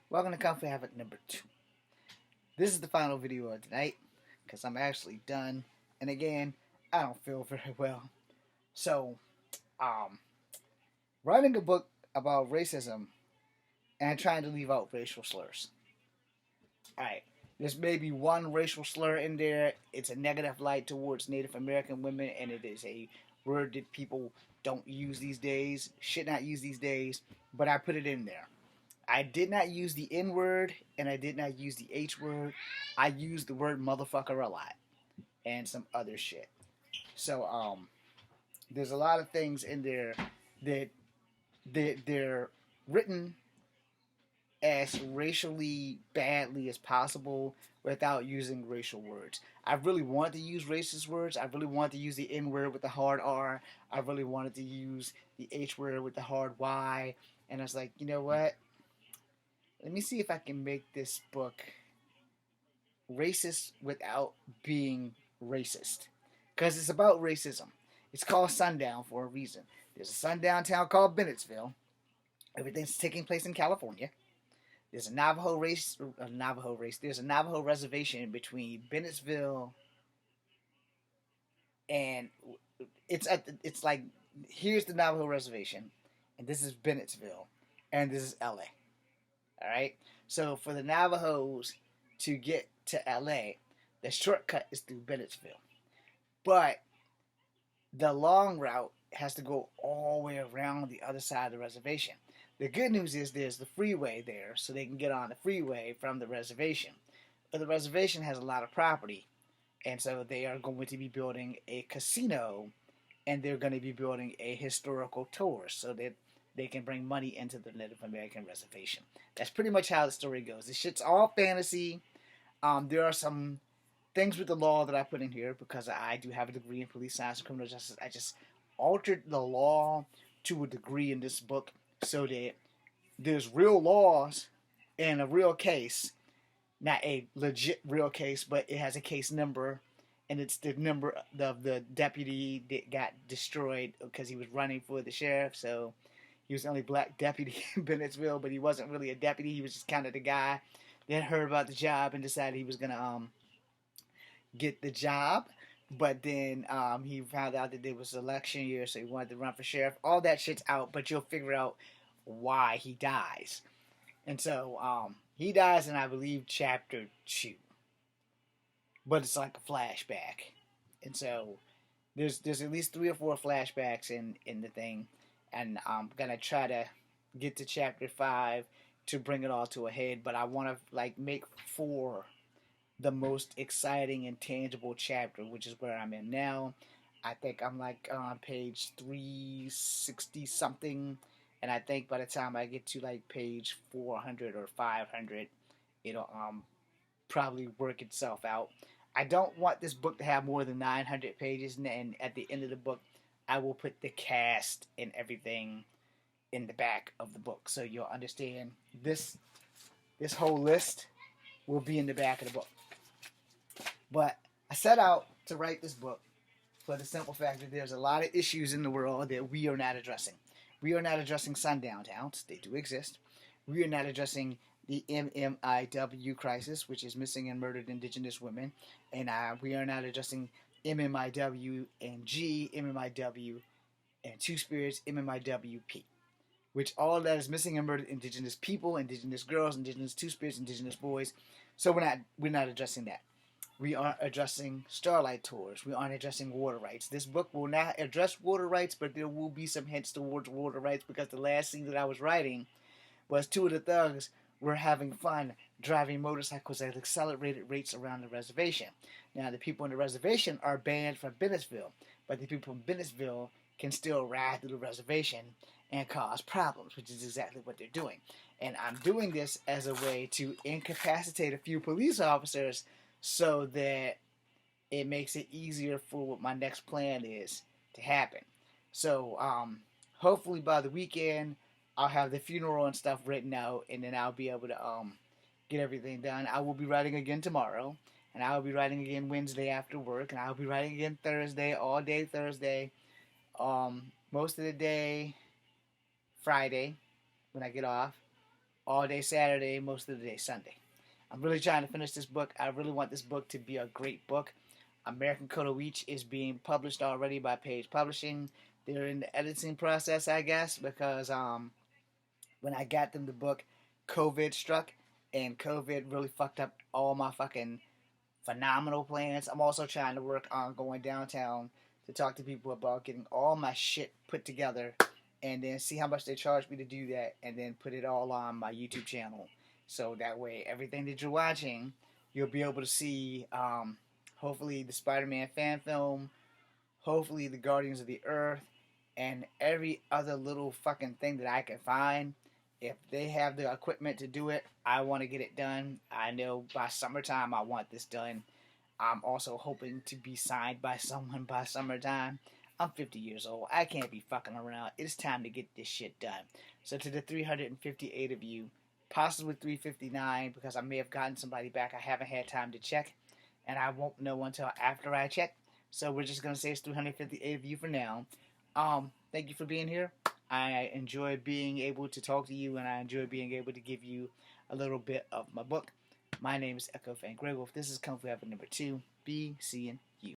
Welcome to Conflict Havoc number 2. This is the final video of tonight because I'm actually done. And again, I don't feel very well. So, um, writing a book about racism and trying to leave out racial slurs. Alright, there's maybe one racial slur in there. It's a negative light towards Native American women, and it is a word that people don't use these days, should not use these days, but I put it in there. I did not use the N word and I did not use the H word. I used the word motherfucker a lot and some other shit. So there's a lot of things in there that they're written as racially badly as possible without using racial words. I really wanted to use racist words. I really wanted to use the N word with the hard R. I really wanted to use the H word with the hard Y. And I was like, you know what? Let me see if I can make this book racist without being racist. Because it's about racism. It's called Sundown for a reason. There's a sundown town called Bennettsville. Everything's taking place in California. There's a There's a Navajo reservation between Bennettsville and it's like here's the Navajo reservation, and this is Bennettsville, and this is LA. All right. So for the Navajos to get to LA, the shortcut is through Bennettsville. But the long route has to go all the way around the other side of the reservation. The good news is there's the freeway there, so they can get on the freeway from the reservation. But the reservation has a lot of property, and so they are going to be building a casino, and they're going to be building a historical tour so that they can bring money into the Native American reservation. That's pretty much how the story goes. This shit's all fantasy. There are some things with the law that I put in here because I do have a degree in police science and criminal justice. I just altered the law to a degree in this book so that there's real laws and a real case, not a legit real case, but it has a case number, and it's the number of the deputy that got destroyed because he was running for the sheriff. So he was the only black deputy in Bennettsville, but he wasn't really a deputy. He was just kind of the guy that heard about the job and decided he was gonna get the job. But then he found out that there was election year, so he wanted to run for sheriff. All that shit's out, but you'll figure out why he dies. And so he dies in, I believe, chapter 2. But it's like a flashback. And so there's at least 3 or 4 flashbacks in the thing. And I'm going to try to get to chapter 5 to bring it all to a head. But I want to like make 4 the most exciting and tangible chapter, which is where I'm in now. I think I'm like on page 360 something, and I think by the time I get to like page 400 or 500, it'll probably work itself out. I don't want this book to have more than 900 pages, and at the end of the book, I will put the cast and everything in the back of the book, so you'll understand this whole list will be in the back of the book. But I set out to write this book for the simple fact that there's a lot of issues in the world that we are not addressing. We are not addressing sundown towns. They do exist. We are not addressing the MMIW crisis, which is missing and murdered indigenous women. And we are not addressing MMIW and G, MMIW and Two Spirits, MMIWP, which all of that is missing and murdered indigenous people, indigenous girls, indigenous Two Spirits, indigenous boys. So we're not addressing that. We aren't addressing Starlight Tours. We aren't addressing water rights. This book will not address water rights, but there will be some hints towards water rights because the last scene that I was writing was 2 of the thugs were having fun driving motorcycles at accelerated rates around the reservation. Now, the people on the reservation are banned from Bennettsville, but the people in Bennettsville can still ride through the reservation and cause problems, which is exactly what they're doing. And I'm doing this as a way to incapacitate a few police officers so that it makes it easier for what my next plan is to happen. So hopefully by the weekend I'll have the funeral and stuff written out, and then I'll be able to get everything done. I will be writing again tomorrow, and I'll be writing again Wednesday after work, and I'll be writing again Thursday, all day Thursday, most of the day Friday when I get off, all day Saturday, most of the day Sunday. I'm really trying to finish this book. I really want this book to be a great book. American Code of Reach is being published already by Page Publishing. They're in the editing process, I guess, because when I got them the book, COVID struck, and COVID really fucked up all my fucking phenomenal plans. I'm also trying to work on going downtown to talk to people about getting all my shit put together and then see how much they charge me to do that and then put it all on my YouTube channel. So that way, everything that you're watching, you'll be able to see, hopefully, the Spider-Man fan film, hopefully, the Guardians of the Earth, and every other little fucking thing that I can find. If they have the equipment to do it, I want to get it done. I know by summertime I want this done. I'm also hoping to be signed by someone by summertime. I'm 50 years old. I can't be fucking around. It's time to get this shit done. So to the 358 of you, possibly 359, because I may have gotten somebody back I haven't had time to check, and I won't know until after I check. So we're just going to say it's 358 of you for now. Thank you for being here. I enjoy being able to talk to you, and I enjoy being able to give you a little bit of my book. My name is Echo Fan Grey Wolf. This is Kung Fu Epic number 2. Be seeing you.